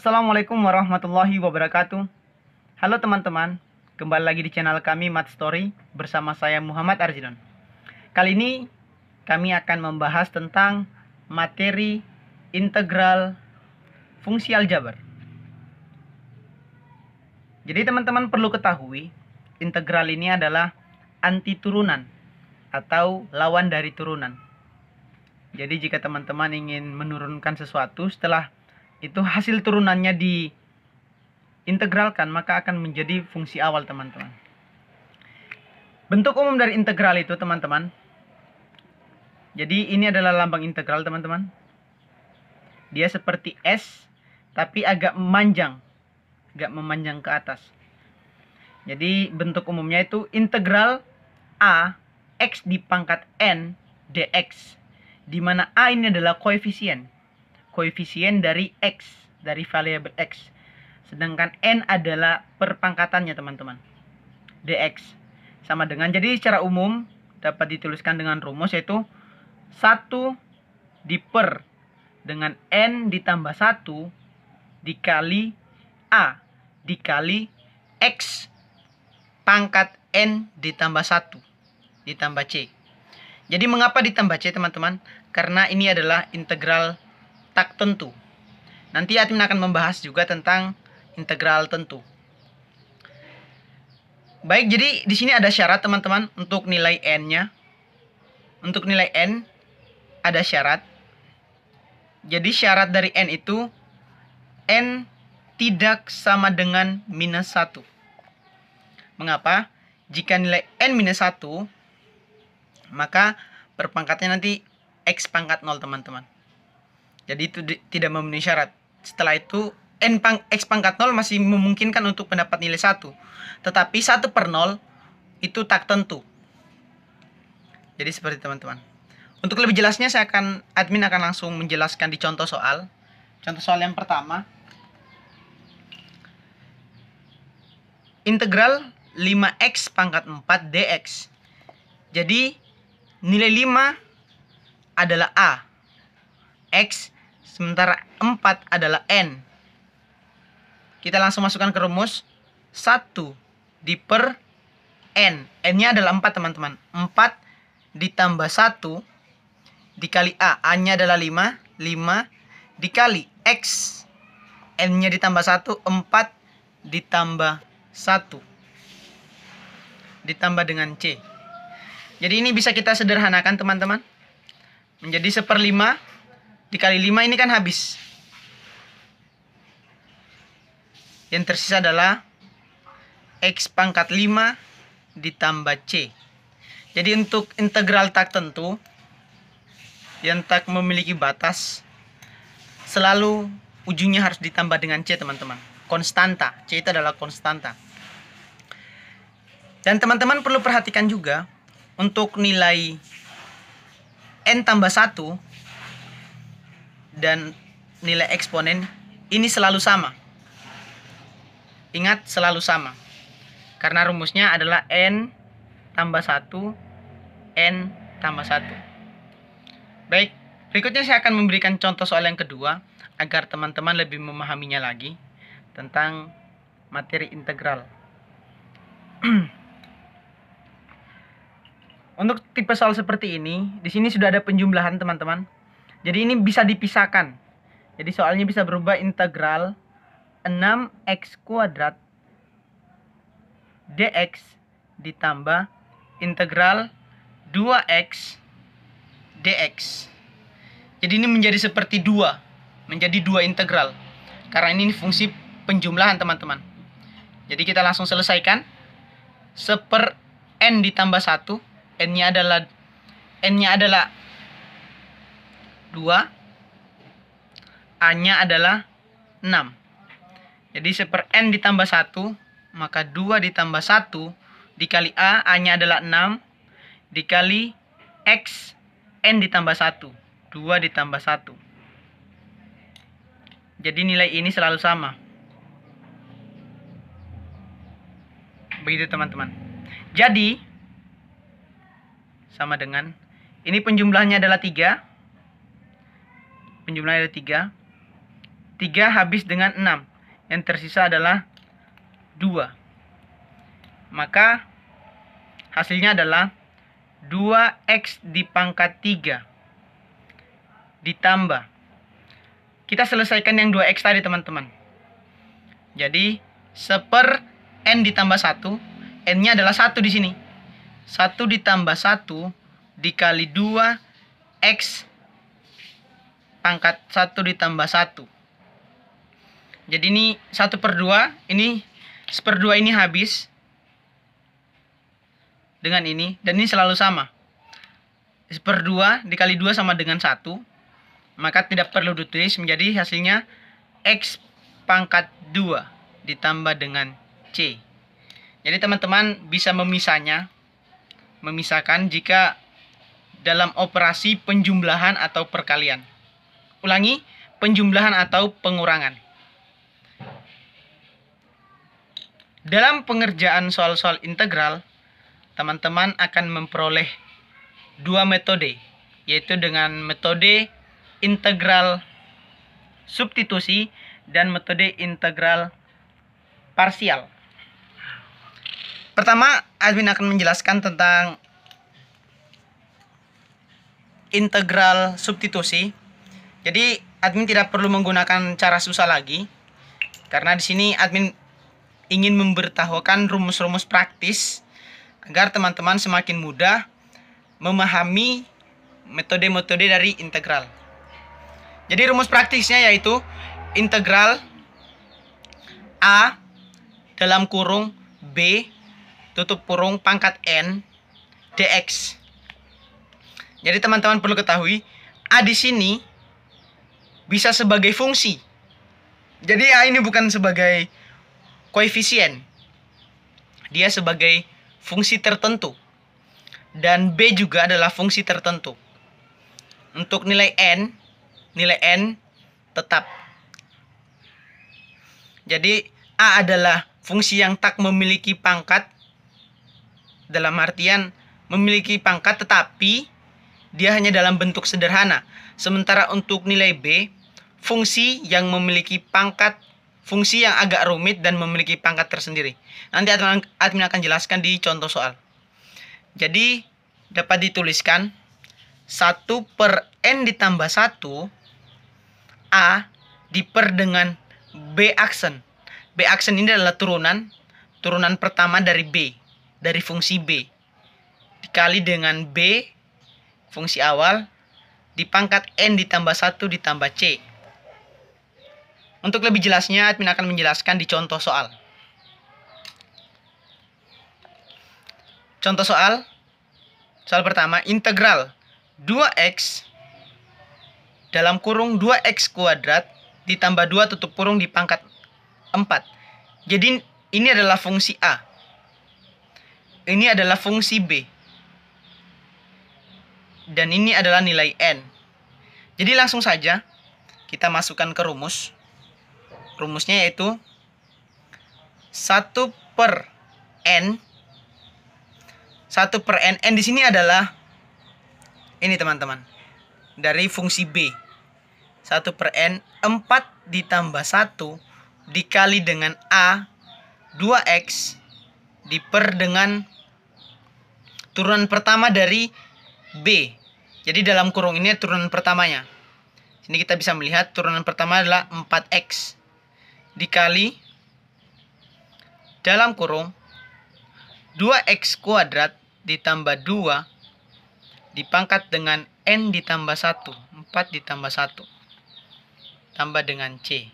Assalamualaikum warahmatullahi wabarakatuh. Halo teman-teman, kembali lagi di channel kami Math Story bersama saya Muhammad Arjidon. Kali ini kami akan membahas tentang materi integral fungsi aljabar. Jadi teman-teman perlu ketahui, integral ini adalah anti turunan atau lawan dari turunan. Jadi jika teman-teman ingin menurunkan sesuatu, setelah itu hasil turunannya diintegralkan, maka akan menjadi fungsi awal teman-teman. Bentuk umum dari integral itu teman-teman, jadi ini adalah lambang integral teman-teman. Dia seperti S tapi agak memanjang ke atas. Jadi bentuk umumnya itu integral A X di pangkat N dx, di mana A ini adalah koefisien dari X, dari variabel X. Sedangkan N adalah perpangkatannya teman-teman, dx. Sama dengan, jadi secara umum dapat dituliskan dengan rumus yaitu 1 diper dengan N ditambah 1 dikali A dikali X pangkat N ditambah 1 ditambah C. Jadi mengapa ditambah C teman-teman? Karena ini adalah integral tak tentu. Nanti admin akan membahas juga tentang integral tentu. Baik, jadi di sini ada syarat teman-teman untuk nilai n-nya. Untuk nilai n ada syarat. Jadi syarat dari n itu n tidak sama dengan minus 1. Mengapa? Jika nilai n minus 1, maka perpangkatnya nanti x pangkat 0 teman-teman. Jadi itu tidak memenuhi syarat. Setelah itu x pangkat 0 masih memungkinkan untuk mendapat nilai 1. Tetapi 1 per 0 itu tak tentu. Jadi seperti teman-teman. Untuk lebih jelasnya admin akan langsung menjelaskan di contoh soal. Contoh soal yang pertama. Integral 5x pangkat 4 dx. Jadi nilai 5 adalah A. X. Sementara 4 adalah N. Kita langsung masukkan ke rumus. 1 diper N. N-nya adalah 4 teman-teman. 4 ditambah 1 dikali A. A-nya adalah 5. 5 dikali X. N-nya ditambah 1. 4 ditambah 1. Ditambah dengan C. Jadi ini bisa kita sederhanakan teman-teman. Menjadi 1/5. Dikali 5 ini kan habis. Yang tersisa adalah X pangkat 5 ditambah C. Jadi untuk integral tak tentu yang tak memiliki batas, selalu ujungnya harus ditambah dengan C teman-teman. Konstanta. C itu adalah konstanta. Dan teman-teman perlu perhatikan juga untuk nilai N tambah 1 dan nilai eksponen ini selalu sama. Ingat, selalu sama. Karena rumusnya adalah N tambah 1 N tambah 1. Baik, berikutnya saya akan memberikan contoh soal yang kedua agar teman-teman lebih memahaminya lagi tentang materi integral. Untuk tipe soal seperti ini, di sini sudah ada penjumlahan teman-teman. Jadi ini bisa dipisahkan. Jadi soalnya bisa berubah integral 6x kuadrat dx ditambah integral 2x dx. Jadi ini menjadi seperti menjadi dua integral. Karena ini fungsi penjumlahan teman-teman. Jadi kita langsung selesaikan. 1/n ditambah 1. N-nya adalah 2, A-nya adalah 6. Jadi 1/n ditambah 1, maka 2 ditambah 1 dikali A, A-nya adalah 6, dikali X, N ditambah 1, 2 ditambah 1. Jadi nilai ini selalu sama. Begitu teman-teman. Jadi sama dengan, ini penjumlahnya adalah 3. Penjumlahnya ada 3. 3 habis dengan 6. Yang tersisa adalah 2. Maka hasilnya adalah 2x dipangkat 3 ditambah. Kita selesaikan yang 2x tadi teman-teman. Jadi 1/n ditambah 1. N-nya adalah 1 di sini. 1 ditambah 1 dikali 2x pangkat 1 ditambah 1. Jadi ini 1/2. Ini 1/2 ini habis dengan ini. Dan ini selalu sama. 1/2 dikali 2 sama dengan 1. Maka tidak perlu ditulis, menjadi hasilnya x pangkat 2 ditambah dengan c. Jadi teman-teman bisa memisahkan jika dalam operasi penjumlahan atau perkalian. Ulangi, penjumlahan atau pengurangan. Dalam pengerjaan soal-soal integral, teman-teman akan memperoleh 2 metode, yaitu dengan metode integral substitusi dan metode integral parsial. Pertama, admin akan menjelaskan tentang integral substitusi. Jadi, admin tidak perlu menggunakan cara susah lagi, karena di sini admin ingin memberitahukan rumus-rumus praktis agar teman-teman semakin mudah memahami metode-metode dari integral. Jadi rumus praktisnya yaitu integral A dalam kurung B tutup kurung pangkat N dx. Jadi teman-teman perlu ketahui A di sini bisa sebagai fungsi. Jadi A ini bukan sebagai koefisien. Dia sebagai fungsi tertentu. Dan B juga adalah fungsi tertentu. Untuk nilai N tetap. Jadi A adalah fungsi yang tak memiliki pangkat. Dalam artian memiliki pangkat tetapi dia hanya dalam bentuk sederhana. Sementara untuk nilai B, fungsi yang memiliki pangkat, fungsi yang agak rumit dan memiliki pangkat tersendiri. Nanti admin akan jelaskan di contoh soal. Jadi dapat dituliskan 1/n ditambah 1 A diper dengan B aksen. B aksen ini adalah turunan pertama dari B, dari fungsi B. Dikali dengan B, fungsi awal, dipangkat N ditambah 1 ditambah C. Untuk lebih jelasnya, admin akan menjelaskan di contoh soal. Contoh soal pertama, integral 2x dalam kurung 2x kuadrat ditambah 2 tutup kurung dipangkat 4. Jadi ini adalah fungsi A. Ini adalah fungsi B. Dan ini adalah nilai N. Jadi langsung saja kita masukkan ke rumus. Rumusnya yaitu 1/n. 1/n. N di sini adalah ini teman-teman. Dari fungsi B. 1/n 4 ditambah 1 dikali dengan A 2x diper dengan turunan pertama dari B. Jadi dalam kurung ini turunan pertamanya. Sini kita bisa melihat turunan pertama adalah 4x dikali dalam kurung 2x kuadrat ditambah 2 dipangkat dengan N ditambah 1. 4 ditambah 1 tambah dengan C.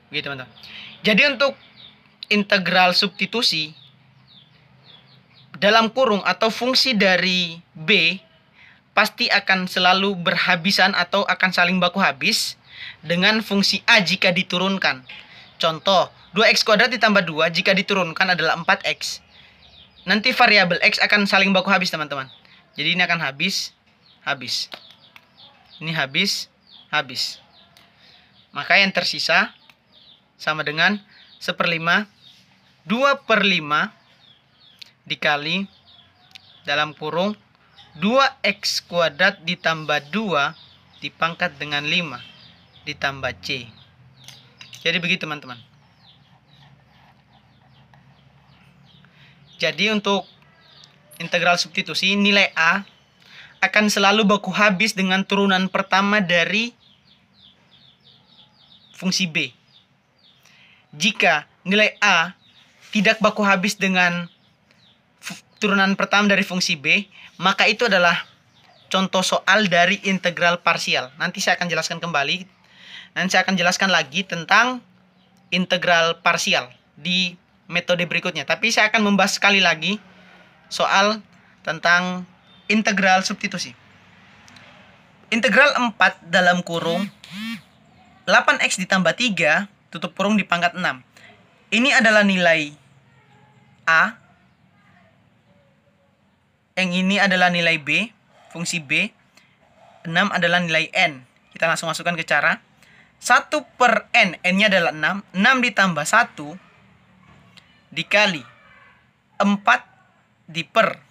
Begitu teman-teman. Jadi untuk integral substitusi dalam kurung atau fungsi dari B pasti akan selalu berhabisan atau akan saling baku habis dengan fungsi A jika diturunkan. Contoh, 2x kuadrat ditambah 2 jika diturunkan adalah 4x. Nanti variabel x akan saling baku habis teman-teman. Jadi ini akan habis. Ini habis. Maka yang tersisa sama dengan 1/5. 2/5 dikali dalam kurung 2x kuadrat ditambah 2 dipangkat dengan 5 ditambah C. Jadi begitu teman-teman. Jadi untuk integral substitusi, nilai A akan selalu baku habis dengan turunan pertama dari fungsi B. Jika nilai A tidak baku habis dengan turunan pertama dari fungsi B, maka itu adalah contoh soal dari integral parsial. Nanti saya akan jelaskan kembali. Nanti saya akan jelaskan lagi tentang integral parsial di metode berikutnya. Tapi saya akan membahas sekali lagi soal tentang integral substitusi. Integral 4 dalam kurung 8x ditambah 3 tutup kurung di pangkat 6. Ini adalah nilai A. Yang ini adalah nilai B, fungsi B. 6 adalah nilai N. Kita langsung masukkan ke cara. 1 per N, N-nya adalah 6. 6 ditambah 1 dikali 4 di per.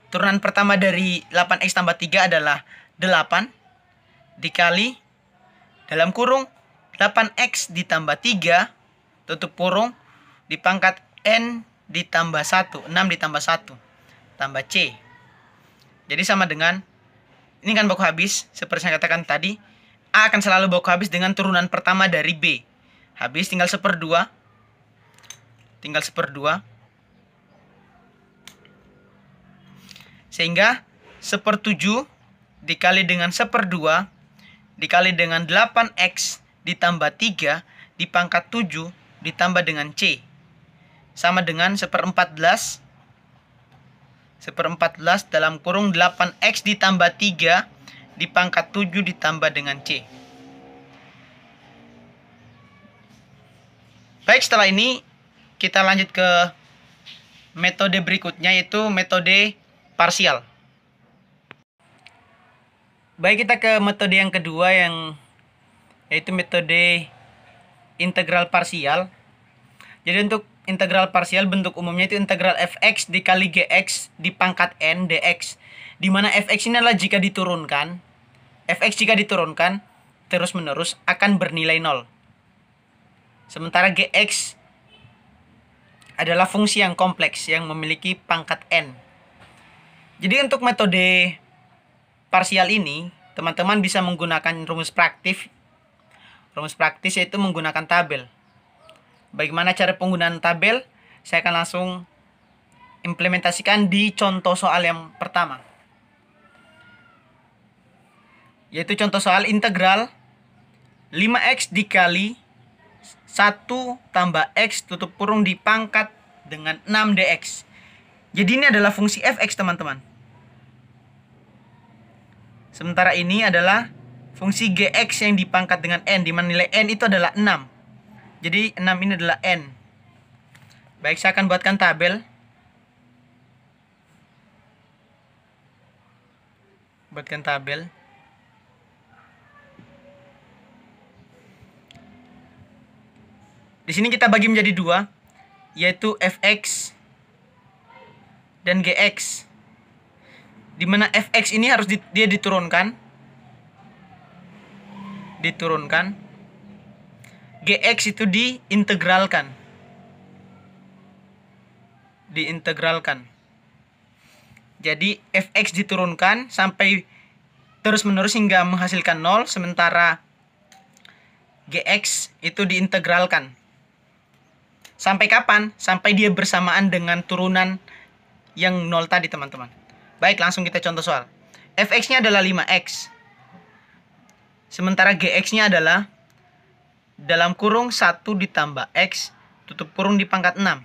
Turunan pertama dari 8x tambah 3 adalah 8. Dikali dalam kurung 8x ditambah 3 tutup kurung di pangkat N ditambah 1. 6 ditambah 1 tambah C. Jadi sama dengan, ini kan baku habis, seperti saya katakan tadi, A akan selalu baku habis dengan turunan pertama dari B. Habis tinggal 1/2. Tinggal 1/2. Sehingga 1/7 dikali dengan 1/2 dikali dengan 8x ditambah 3 di pangkat 7 ditambah dengan C. Sama dengan 1/14. 1/14 dalam kurung 8x ditambah 3 di pangkat 7 ditambah dengan C. Baik, setelah ini kita lanjut ke metode berikutnya, yaitu metode parsial. Baik, kita ke metode yang kedua, yaitu metode integral parsial. Jadi untuk integral parsial bentuk umumnya itu integral fx dikali gx di pangkat n dx. Di mana fx ini adalah jika diturunkan, fx jika diturunkan terus menerus akan bernilai 0. Sementara gx adalah fungsi yang kompleks yang memiliki pangkat n. Jadi untuk metode parsial ini, teman-teman bisa menggunakan rumus praktis. Rumus praktis yaitu menggunakan tabel. Bagaimana cara penggunaan tabel? Saya akan langsung implementasikan di contoh soal yang pertama. Yaitu contoh soal integral 5x dikali 1 tambah x tutup kurung di pangkat dengan 6 dx. Jadi ini adalah fungsi fx, teman-teman. Sementara ini adalah fungsi gx yang dipangkat dengan n, di mana nilai n itu adalah 6. Jadi 6 ini adalah n. Baik, saya akan buatkan tabel. Buatkan tabel. Di sini kita bagi menjadi 2, yaitu fx dan gx. Di mana fx ini harus dia diturunkan. Gx itu diintegralkan. Jadi fx diturunkan sampai terus-menerus hingga menghasilkan 0, sementara gx itu diintegralkan. Sampai kapan? Sampai dia bersamaan dengan turunan yang 0 tadi, teman-teman. Baik, langsung kita contoh soal. fx-nya adalah 5x. Sementara gx-nya adalah dalam kurung 1 ditambah x tutup kurung di pangkat 6.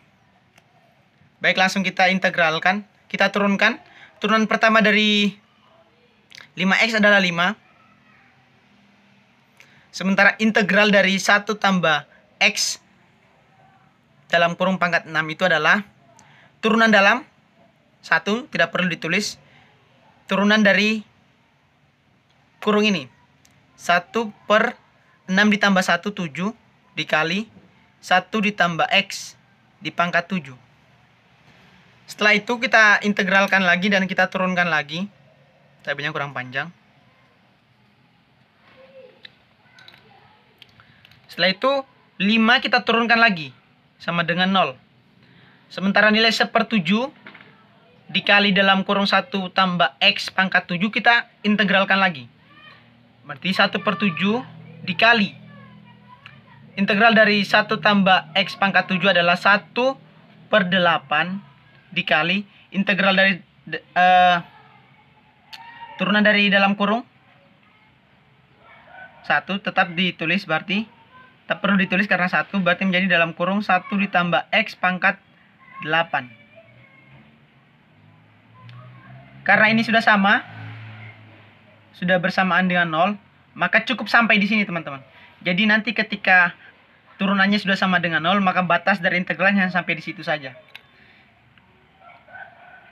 Baik, langsung kita integralkan. Kita turunkan. Turunan pertama dari 5x adalah 5. Sementara integral dari 1 tambah x dalam kurung pangkat 6 itu adalah turunan dalam 1, tidak perlu ditulis. Turunan dari kurung ini. 1 per 6 ditambah 1, 7. Dikali 1 ditambah x di pangkat 7. Setelah itu kita integralkan lagi dan kita turunkan lagi. Tabelnya kurang panjang. Setelah itu 5 kita turunkan lagi sama dengan 0. Sementara nilai 1/7 dikali dalam kurung 1 tambah X pangkat 7 kita integralkan lagi. Berarti 1/7 dikali. Integral dari 1 tambah X pangkat 7 adalah 1/8 dikali integral dari turunan dari dalam kurung 1 tetap ditulis, berarti tak perlu ditulis karena 1, berarti menjadi dalam kurung 1 ditambah X pangkat 8. Karena ini sudah sama, sudah bersamaan dengan 0, maka cukup sampai di sini teman-teman. Jadi nanti ketika turunannya sudah sama dengan 0, maka batas dari integralnya sampai di situ saja.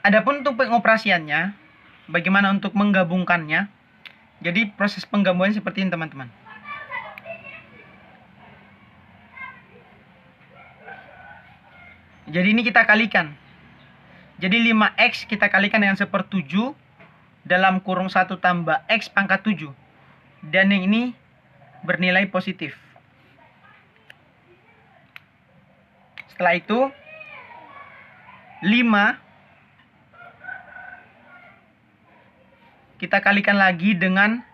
Adapun untuk pengoperasiannya, bagaimana untuk menggabungkannya? Jadi proses penggabungan seperti ini teman-teman. Jadi ini kita kalikan. Jadi 5X kita kalikan dengan 1/7 dalam kurung 1 tambah X pangkat 7. Dan yang ini bernilai positif. Setelah itu 5 kita kalikan lagi dengan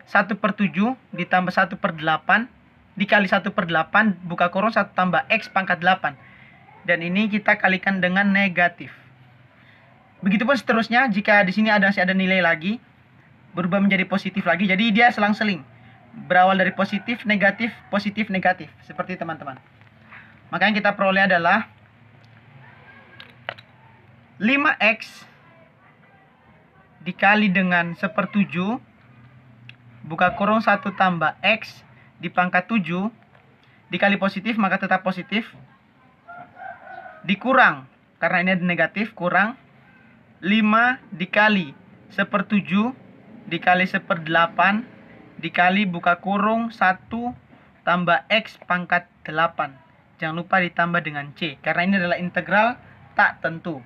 1/7 ditambah 1/8 dikali 1/8 buka kurung 1 tambah X pangkat 8. Dan ini kita kalikan dengan negatif. Begitupun seterusnya, jika di sini masih ada nilai lagi, berubah menjadi positif lagi. Jadi dia selang-seling. Berawal dari positif, negatif, seperti teman-teman. Maka yang kita peroleh adalah 5X dikali dengan 1/7 buka kurung 1 tambah X di pangkat 7 dikali positif, maka tetap positif, dikurang karena ini ada negatif, kurang 5 dikali 1/7 dikali 1/8 dikali buka kurung 1 tambah X pangkat 8. Jangan lupa ditambah dengan C karena ini adalah integral tak tentu.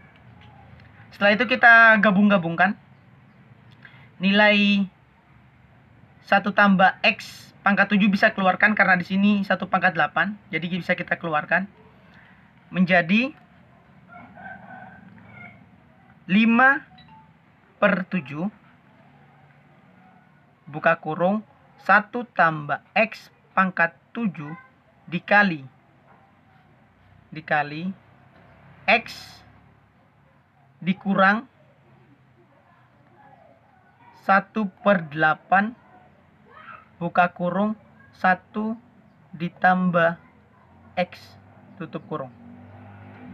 Setelah itu kita gabung-gabungkan. Nilai 1 tambah X pangkat 7 bisa keluarkan karena di sini 1 pangkat 8. Jadi bisa kita keluarkan menjadi 5/7 buka kurung 1 tambah X pangkat 7 dikali X dikurang 1/8 buka kurung 1 ditambah X tutup kurung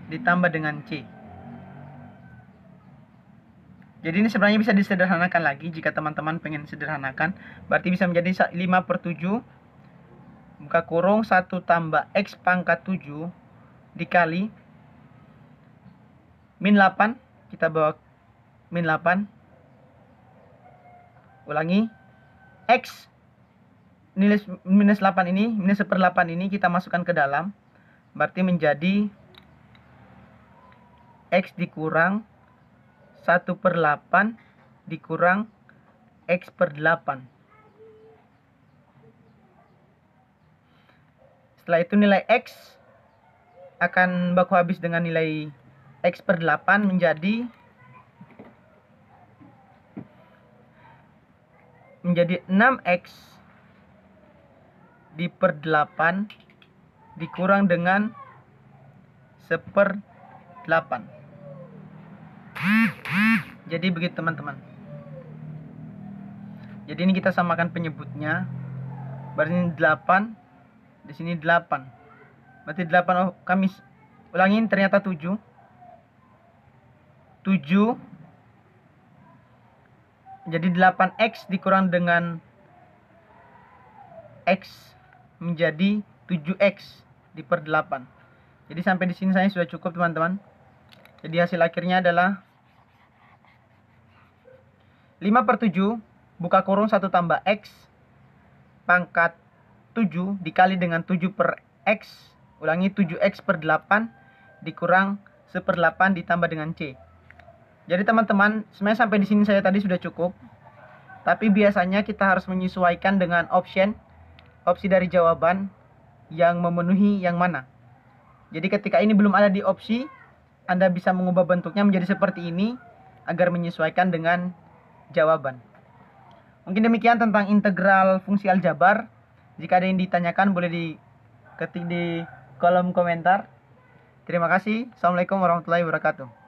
ditambah dengan C. Jadi ini sebenarnya bisa disederhanakan lagi jika teman-teman pengen sederhanakan. Berarti bisa menjadi 5/7 buka kurung 1 tambah X pangkat 7 dikali min 8. Kita bawa min 8. Ulangi. X nilai minus 8 ini, minus 1/8 ini kita masukkan ke dalam. Berarti menjadi X dikurang 1/8 dikurang X/8. Setelah itu nilai X akan baku habis dengan nilai X/8 menjadi 6X di/8 dikurang dengan 1/8. Jadi begitu teman-teman. Jadi ini kita samakan penyebutnya. Berarti ini 8, di sini 8. Berarti 8 kami ulangin ternyata 7. 7 jadi 8X dikurang dengan X menjadi 7X di/8. Jadi sampai di sini saya sudah cukup teman-teman. Jadi hasil akhirnya adalah 5/7 buka kurung 1 tambah X pangkat 7 dikali dengan 7/X. Ulangi 7X/8 dikurang 1/8 ditambah dengan C. Jadi teman-teman, sebenarnya sampai di sini saya tadi sudah cukup. Tapi biasanya kita harus menyesuaikan dengan opsi dari jawaban. yang memenuhi yang mana. Jadi ketika ini belum ada di opsi, Anda bisa mengubah bentuknya menjadi seperti ini agar menyesuaikan dengan jawaban. Mungkin demikian tentang integral fungsi aljabar. Jika ada yang ditanyakan boleh diketik di kolom komentar. Terima kasih. Assalamualaikum warahmatullahi wabarakatuh.